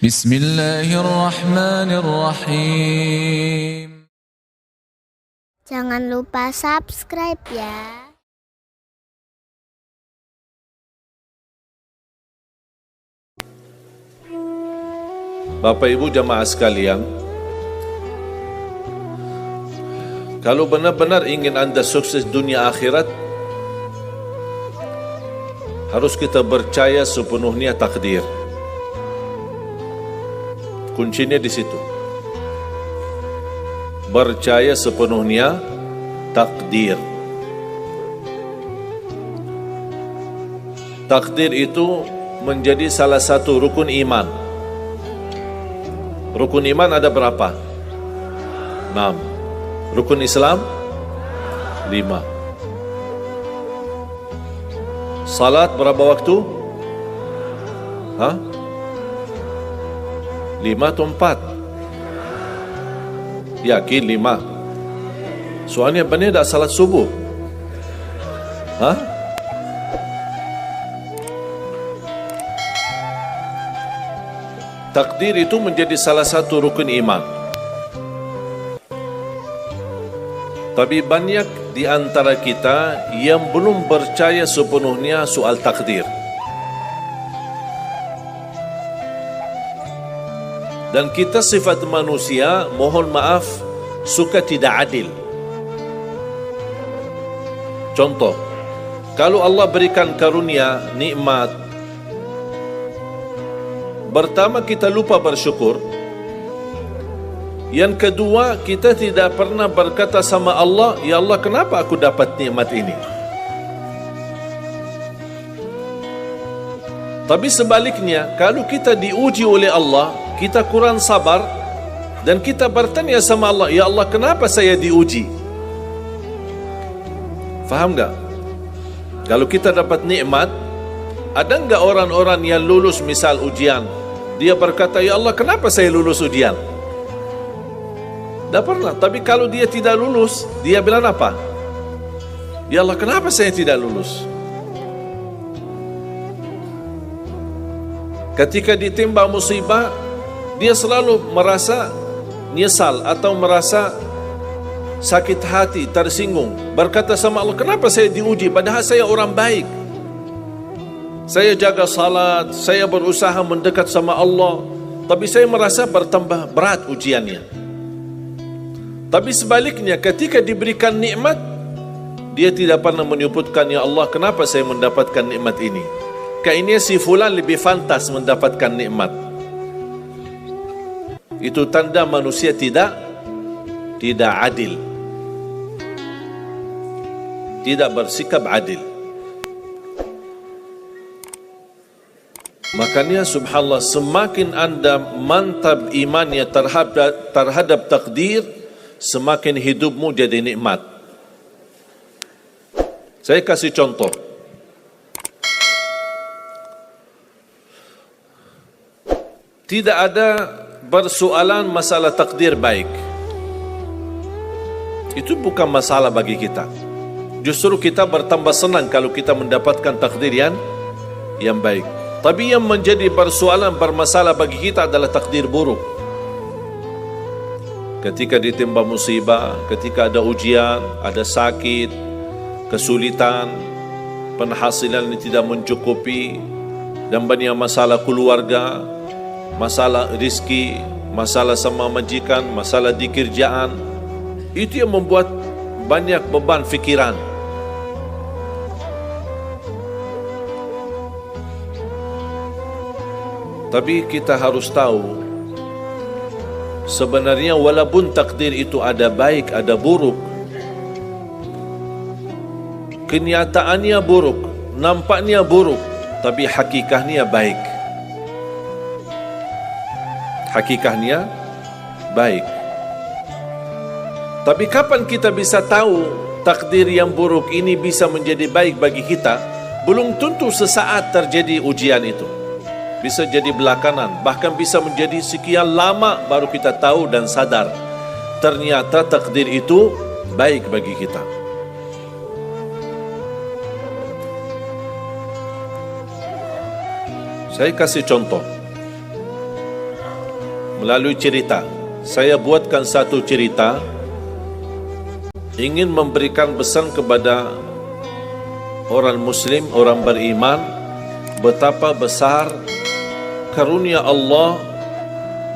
Bismillahirrahmanirrahim. Jangan lupa subscribe ya. Bapak Ibu jamaah sekalian, kalau benar-benar ingin Anda sukses dunia akhirat, harus kita percaya sepenuhnya takdir. Kuncinya di situ. Percaya sepenuhnya takdir. Takdir itu menjadi salah satu rukun iman. Rukun iman ada berapa? 6. Rukun Islam 5. Salat berapa waktu? 5 atau 4? Yakin 5. Soalnya benar dah salat subuh. Takdir itu menjadi salah satu rukun iman. Tapi banyak di antara kita yang belum percaya sepenuhnya soal takdir. Dan kita sifat manusia, mohon maaf, suka tidak adil. Contoh, kalau Allah berikan karunia, nikmat, pertama kita lupa bersyukur. Yang kedua, kita tidak pernah berkata sama Allah, ya Allah, kenapa aku dapat nikmat ini? Tapi sebaliknya, kalau kita diuji oleh Allah, kita kurang sabar dan kita bertanya sama Allah, ya Allah, kenapa saya diuji? Faham tak? Kalau kita dapat nikmat, ada enggak orang-orang yang lulus misal ujian, dia berkata, ya Allah, kenapa saya lulus ujian? Tak pernah. Tapi kalau dia tidak lulus, dia bilang apa? Ya Allah, kenapa saya tidak lulus? Ketika ditimpa musibah, dia selalu merasa nyesal atau merasa sakit hati, tersinggung. Berkata sama Allah, kenapa saya diuji padahal saya orang baik? Saya jaga salat, saya berusaha mendekat sama Allah, tapi saya merasa bertambah berat ujiannya. Tapi sebaliknya, ketika diberikan nikmat, dia tidak pernah menyebutkan, ya Allah, kenapa saya mendapatkan nikmat ini? Kayaknya si fulan lebih fantas mendapatkan nikmat. Itu tanda manusia tidak adil, tidak bersikap adil. Makanya subhanallah, semakin anda mantap imannya terhadap takdir, semakin hidupmu jadi nikmat. Saya kasih contoh. Tidak ada persoalan masalah takdir baik. Itu bukan masalah bagi kita. Justru kita bertambah senang kalau kita mendapatkan takdir yang baik. Tapi yang menjadi persoalan bermasalah bagi kita adalah takdir buruk. Ketika ditimpa musibah, ketika ada ujian, ada sakit, kesulitan, penghasilan yang tidak mencukupi, dan banyak masalah keluarga, masalah rezeki, masalah sama majikan, masalah di kerjaan, itu yang membuat banyak beban fikiran. Tapi kita harus tahu, sebenarnya walaupun takdir itu ada baik, ada buruk, kenyataannya buruk, nampaknya buruk, tapi hakikatnya baik. Hakikatnya baik. Tapi kapan kita bisa tahu takdir yang buruk ini bisa menjadi baik bagi kita? Belum tentu sesaat terjadi ujian itu. Bisa jadi belakangan, bahkan bisa menjadi sekian lama baru kita tahu dan sadar ternyata takdir itu baik bagi kita. Saya kasih contoh. melalui cerita. Saya buatkan satu cerita ingin memberikan pesan kepada orang muslim, orang beriman, betapa besar karunia Allah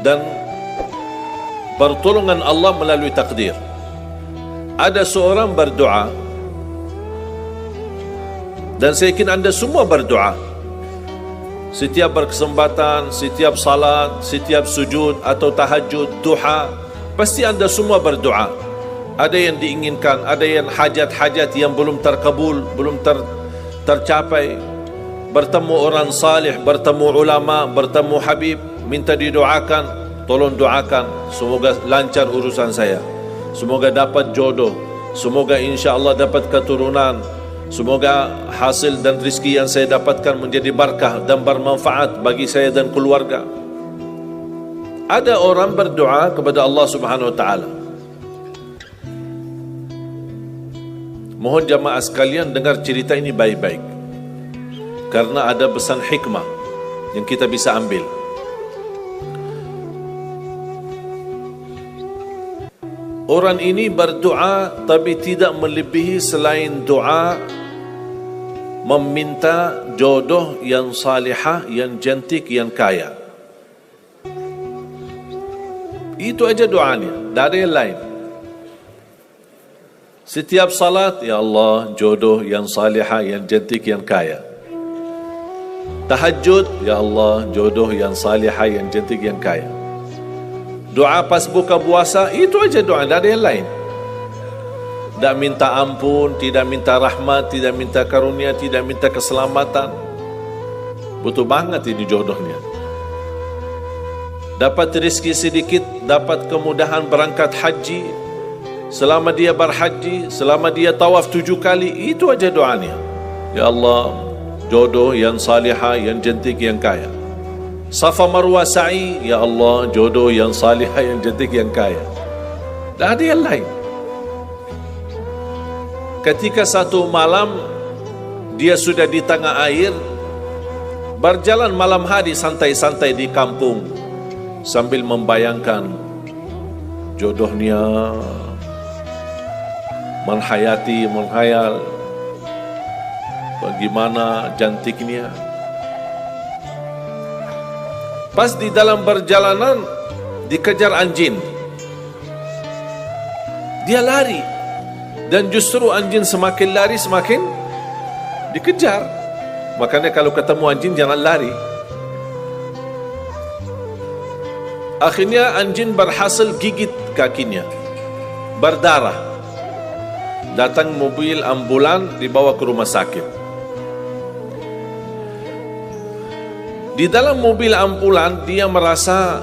dan pertolongan Allah melalui takdir. Ada seorang berdoa, dan saya yakin anda semua berdoa. Setiap berkesempatan, setiap salat, setiap sujud atau tahajud, duha, pasti anda semua berdoa. Ada yang diinginkan, ada yang hajat-hajat yang belum terkabul, belum tercapai. Bertemu orang salih, bertemu ulama, bertemu habib, minta didoakan, tolong doakan, semoga lancar urusan saya, semoga dapat jodoh, semoga insya Allah dapat keturunan, semoga hasil dan rezeki yang saya dapatkan menjadi berkah dan bermanfaat bagi saya dan keluarga. Ada orang berdoa kepada Allah Subhanahu wa taala. Mohon jamaah sekalian dengar cerita ini baik-baik, karena ada pesan hikmah yang kita bisa ambil. Orang ini berdoa tapi tidak melebihi selain doa meminta jodoh yang salihah, yang cantik, yang kaya. Itu aja doanya, tak ada yang lain. Setiap salat, ya Allah, jodoh yang salihah, yang cantik, yang kaya. Tahajud, ya Allah, jodoh yang salihah, yang cantik, yang kaya. Doa pas buka puasa, itu aja doa, tak ada yang lain. Tak minta ampun, tidak minta rahmat, tidak minta karunia, tidak minta keselamatan. Butuh banget ini jodohnya. Dapat rezeki sedikit, dapat kemudahan berangkat haji. Selama dia berhaji, selama dia tawaf 7 kali, itu aja doanya. Ya Allah, jodoh yang salihah, yang cantik, yang kaya. Safa Marwah sa'i, ya Allah, jodoh yang salihah, yang cantik, yang kaya. Tak ada yang lain. Ketika satu malam dia sudah di tengah air, berjalan malam hari santai-santai di kampung sambil membayangkan jodohnya, menghayal bagaimana cantiknya. Pas di dalam perjalanan dikejar anjing. Dia lari, dan justru anjing semakin lari semakin dikejar. Makanya kalau ketemu anjing jangan lari. Akhirnya anjing berhasil gigit kakinya, berdarah. Datang mobil ambulan, dibawa ke rumah sakit. Di dalam mobil ambulan dia merasa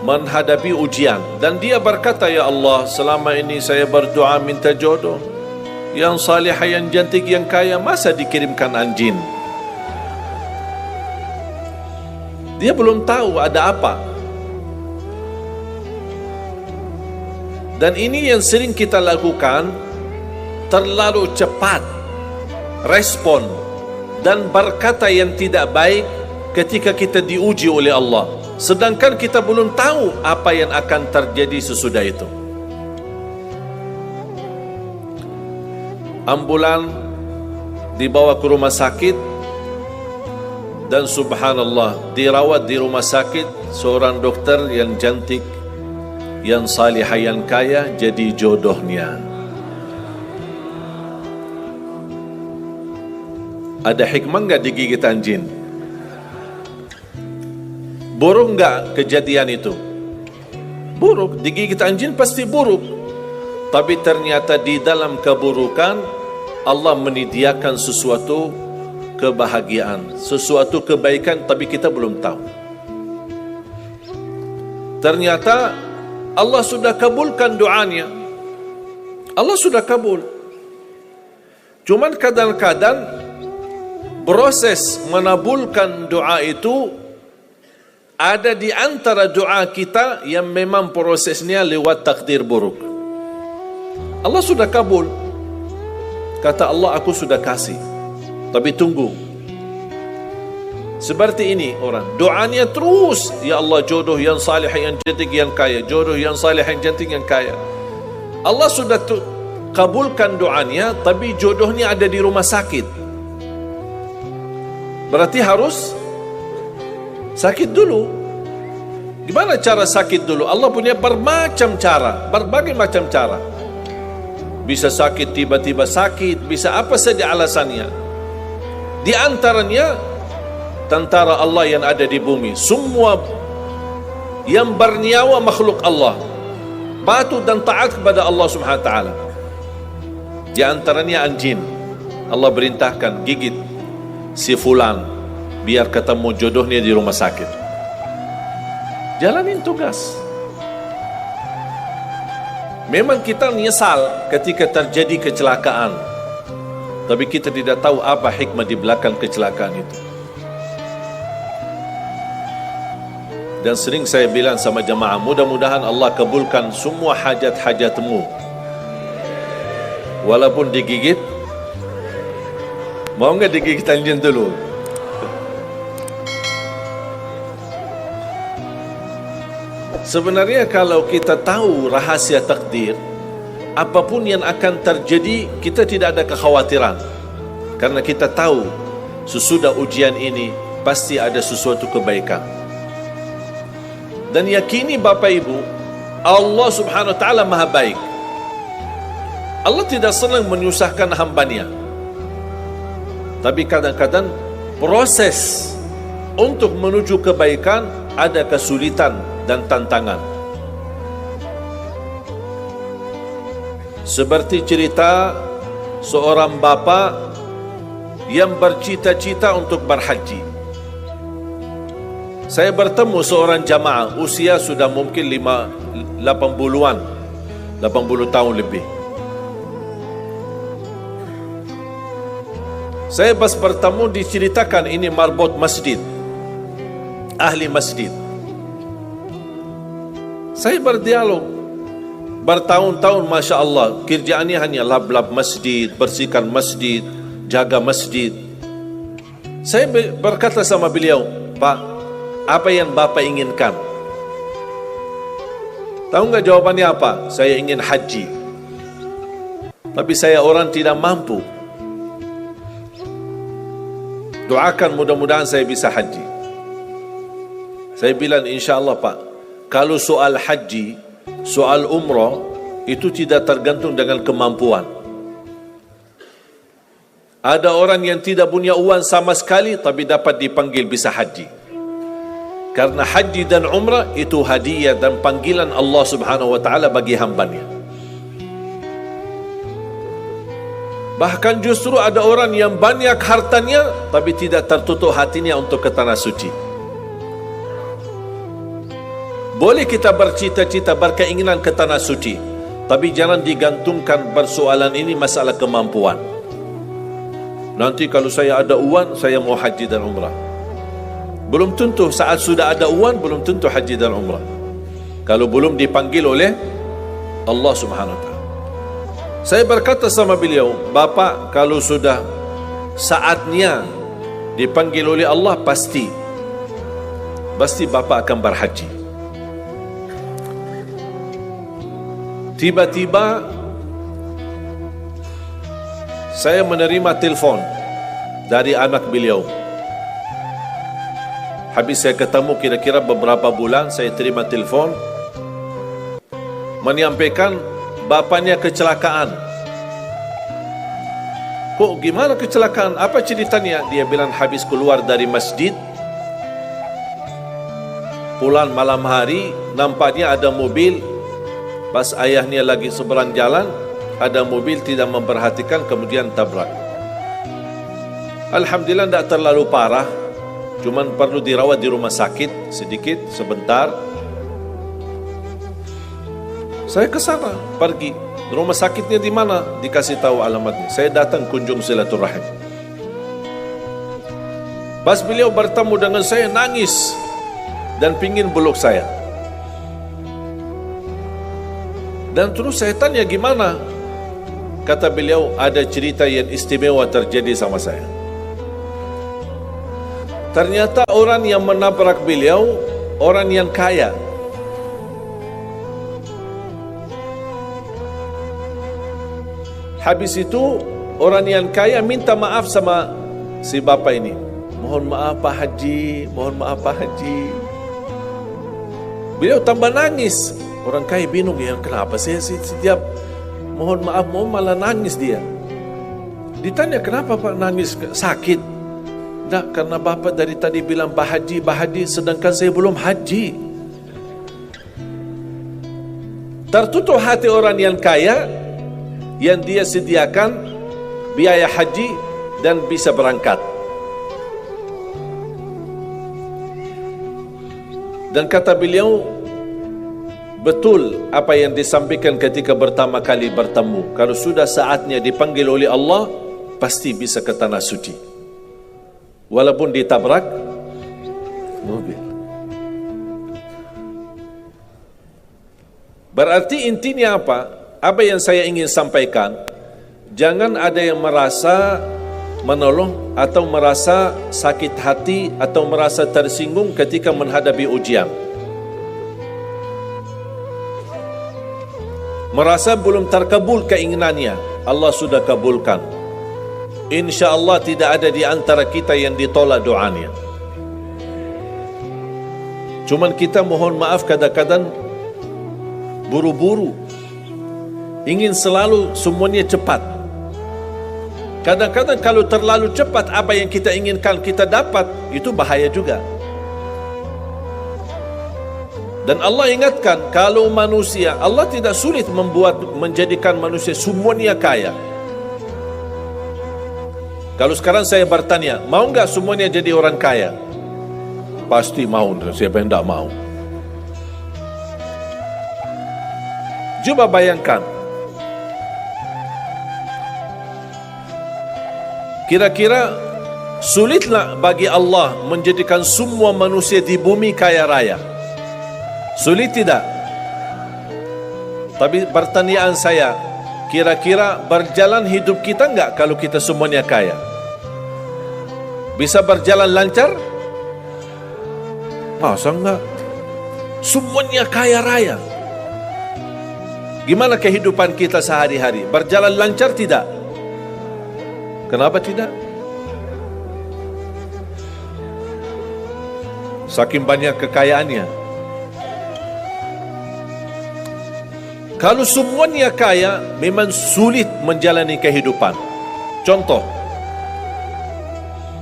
menghadapi ujian, dan dia berkata, ya Allah, selama ini saya berdoa minta jodoh yang salihah, yang cantik, yang kaya, masa dikirimkan anjing? Dia belum tahu ada apa. Dan ini yang sering kita lakukan, terlalu cepat respon dan berkata yang tidak baik ketika kita diuji oleh Allah, sedangkan kita belum tahu apa yang akan terjadi sesudah itu. Ambulan dibawa ke rumah sakit, dan subhanallah, dirawat di rumah sakit seorang dokter yang cantik, yang salihah, yang kaya, jadi jodohnya. Ada hikmah enggak digigit anjing? Buruk enggak kejadian itu? Buruk, digigit anjing pasti buruk. Tapi ternyata di dalam keburukan Allah menyediakan sesuatu kebahagiaan, sesuatu kebaikan, tapi kita belum tahu. Ternyata Allah sudah kabulkan doanya. Allah sudah kabul. Cuman kadang-kadang proses menabulkan doa itu ada di antara doa kita yang memang prosesnya lewat takdir buruk. Allah sudah kabul. Kata Allah, aku sudah kasih, tapi tunggu. Seperti ini orang, doanya terus, ya Allah jodoh yang salih, yang cantik, yang kaya, jodoh yang salih, yang cantik, yang kaya. Allah sudah kabulkan doanya, tapi jodohnya ada di rumah sakit. Berarti harus sakit dulu. Gimana cara sakit dulu? Allah punya bermacam cara, berbagai macam cara. Bisa sakit, tiba-tiba sakit, bisa apa saja alasannya. Di antaranya tentara Allah yang ada di bumi, semua yang bernyawa makhluk Allah patuh dan taat kepada Allah Subhanahu wa taala. Di antaranya anjing. Allah perintahkan gigit si fulan biar ketemu jodohnya di rumah sakit. Jalanin tugas. Memang kita menyesal ketika terjadi kecelakaan, tapi kita tidak tahu apa hikmah di belakang kecelakaan itu. Dan sering saya bilang sama jamaah, mudah-mudahan Allah kabulkan semua hajat-hajatmu. Walaupun digigit, mau enggak digigit anjing dulu? Sebenarnya kalau kita tahu rahasia takdir, apapun yang akan terjadi, kita tidak ada kekhawatiran. Karena kita tahu sesudah ujian ini pasti ada sesuatu kebaikan. Dan yakini Bapak Ibu, Allah Subhanahu wa taala Maha baik. Allah tidak senang menyusahkan hambanya. Tapi kadang-kadang proses untuk menuju kebaikan ada kesulitan dan tantangan. Seperti cerita seorang bapa yang bercita-cita untuk berhaji. Saya bertemu seorang jamaah, usia sudah mungkin 80-an, 80 tahun lebih. Saya pas bertemu diceritakan ini marbot masjid, ahli masjid. Saya berdialog, bertahun-tahun Masya Allah, kerjaannya hanya lap-lap masjid, bersihkan masjid, jaga masjid. Saya berkata sama beliau, Pak, apa yang Bapak inginkan? Tahu enggak jawabannya apa? Saya ingin haji. Tapi saya orang tidak mampu. Doakan mudah-mudahan saya bisa haji. Saya bilang insya Allah Pak, kalau soal haji, soal umrah, itu tidak tergantung dengan kemampuan. Ada orang yang tidak punya uang sama sekali, tapi dapat dipanggil bisa haji. Karena haji dan umrah itu hadiah dan panggilan Allah Subhanahu wa taala bagi hambanya. Bahkan justru ada orang yang banyak hartanya tapi tidak tertutup hatinya untuk ke tanah suci. Boleh kita bercita-cita, berkeinginan ke tanah suci, tapi jangan digantungkan persoalan ini masalah kemampuan. Nanti kalau saya ada uang, saya mau haji dan umrah. Belum tentu saat sudah ada uang, belum tentu haji dan umrah. Kalau belum dipanggil oleh Allah Subhanahu wa taala. Saya berkata sama beliau, Bapak kalau sudah saatnya dipanggil oleh Allah, pasti Bapak akan berhaji. Tiba-tiba saya menerima telefon dari anak beliau. Habis saya ketemu kira-kira beberapa bulan, saya terima telefon menyampaikan bapaknya kecelakaan. Kok gimana kecelakaan? Apa ceritanya? Dia bilang habis keluar dari masjid, pulang malam hari, nampaknya ada mobil, pas ayahnya lagi seberang jalan, ada mobil tidak memperhatikan, kemudian tabrak. Alhamdulillah tidak terlalu parah, cuman perlu dirawat di rumah sakit sedikit, sebentar. Saya ke sana, pergi. Rumah sakitnya di mana? Dikasih tahu alamatnya. Saya datang kunjung silaturahim. Pas beliau bertemu dengan saya, nangis dan pingin peluk saya. Dan terus saya tanya gimana? Kata beliau, ada cerita yang istimewa terjadi sama saya. Ternyata orang yang menabrak beliau orang yang kaya. Habis itu orang yang kaya minta maaf sama si bapa ini. Mohon maaf Pak Haji, mohon maaf Pak Haji. Beliau tambah nangis. Orang kaya bingung, ya kenapa saya setiap mohon maaf malah nangis dia. Ditanya kenapa Pak nangis, sakit? Tidak, karena Bapak dari tadi bilang Pak Haji, sedangkan saya belum haji. Tertutup hati orang yang kaya, yang dia sediakan biaya haji dan bisa berangkat. Dan kata beliau, betul apa yang disampaikan ketika pertama kali bertemu. Kalau sudah saatnya dipanggil oleh Allah, pasti bisa ke tanah suci. Walaupun ditabrak mobil. Berarti intinya apa? Apa yang saya ingin sampaikan, jangan ada yang merasa menolong atau merasa sakit hati atau merasa tersinggung ketika menghadapi ujian. Merasa belum terkabul keinginannya, Allah sudah kabulkan. InsyaAllah tidak ada di antara kita yang ditolak doanya. Cuman kita mohon maaf kadang-kadang buru-buru, ingin selalu semuanya cepat. Kadang-kadang kalau terlalu cepat apa yang kita inginkan kita dapat, itu bahaya juga. Dan Allah ingatkan, kalau manusia, Allah tidak sulit menjadikan manusia semuanya kaya. Kalau sekarang saya bertanya, mau enggak semuanya jadi orang kaya? Pasti mau, siapa yang tidak mau? Coba bayangkan, kira-kira sulitlah bagi Allah menjadikan semua manusia di bumi kaya raya? Sulit tidak? Tapi pertanyaan saya, kira-kira berjalan hidup kita enggak kalau kita semuanya kaya? Bisa berjalan lancar? Masa enggak? Semuanya kaya raya. Gimana kehidupan kita sehari-hari? Berjalan lancar tidak? Kenapa tidak? Saking banyak kekayaannya. Kalau semuanya kaya, memang sulit menjalani kehidupan. Contoh,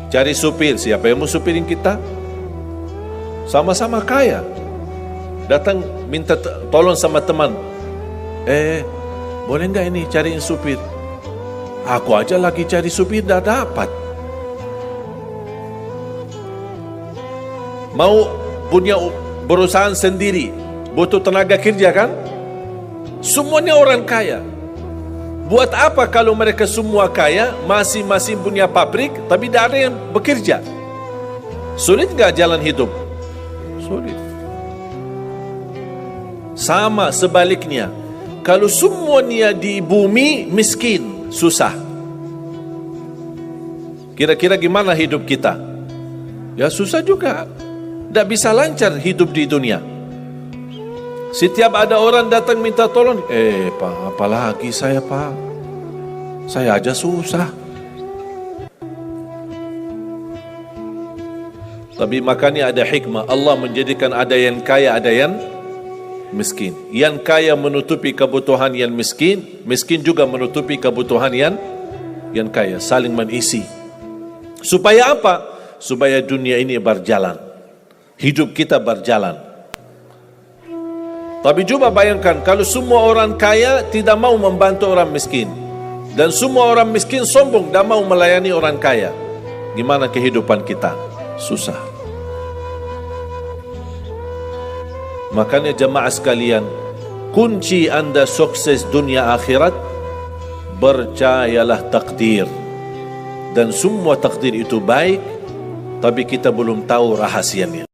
cari supir, siapa yang mau supirin kita? Sama-sama kaya. Datang minta tolong sama teman. Boleh enggak ini cariin supir? Aku aja lagi cari supir, dah dapat. Mau punya perusahaan sendiri, butuh tenaga kerja kan? Semuanya orang kaya. Buat apa kalau mereka semua kaya, masing-masing punya pabrik, tapi tidak ada yang bekerja? Sulit enggak jalan hidup? Sulit. Sama sebaliknya, kalau semuanya di bumi miskin, susah. Kira-kira gimana hidup kita? Ya susah juga. Tidak bisa lancar hidup di dunia. Setiap ada orang datang minta tolong, Pak, apalagi saya Pak? Saya aja susah. Tapi makanya ada hikmah. Allah menjadikan ada yang kaya, ada yang miskin. Yang kaya menutupi kebutuhan yang miskin, miskin juga menutupi kebutuhan yang kaya, saling mengisi. Supaya apa? Supaya dunia ini berjalan, hidup kita berjalan. Tapi coba bayangkan kalau semua orang kaya tidak mau membantu orang miskin, dan semua orang miskin sombong dan mau melayani orang kaya, gimana kehidupan kita? Susah. Makanya jemaah sekalian, kunci anda sukses dunia akhirat, percayalah takdir. Dan semua takdir itu baik, tapi kita belum tahu rahasianya.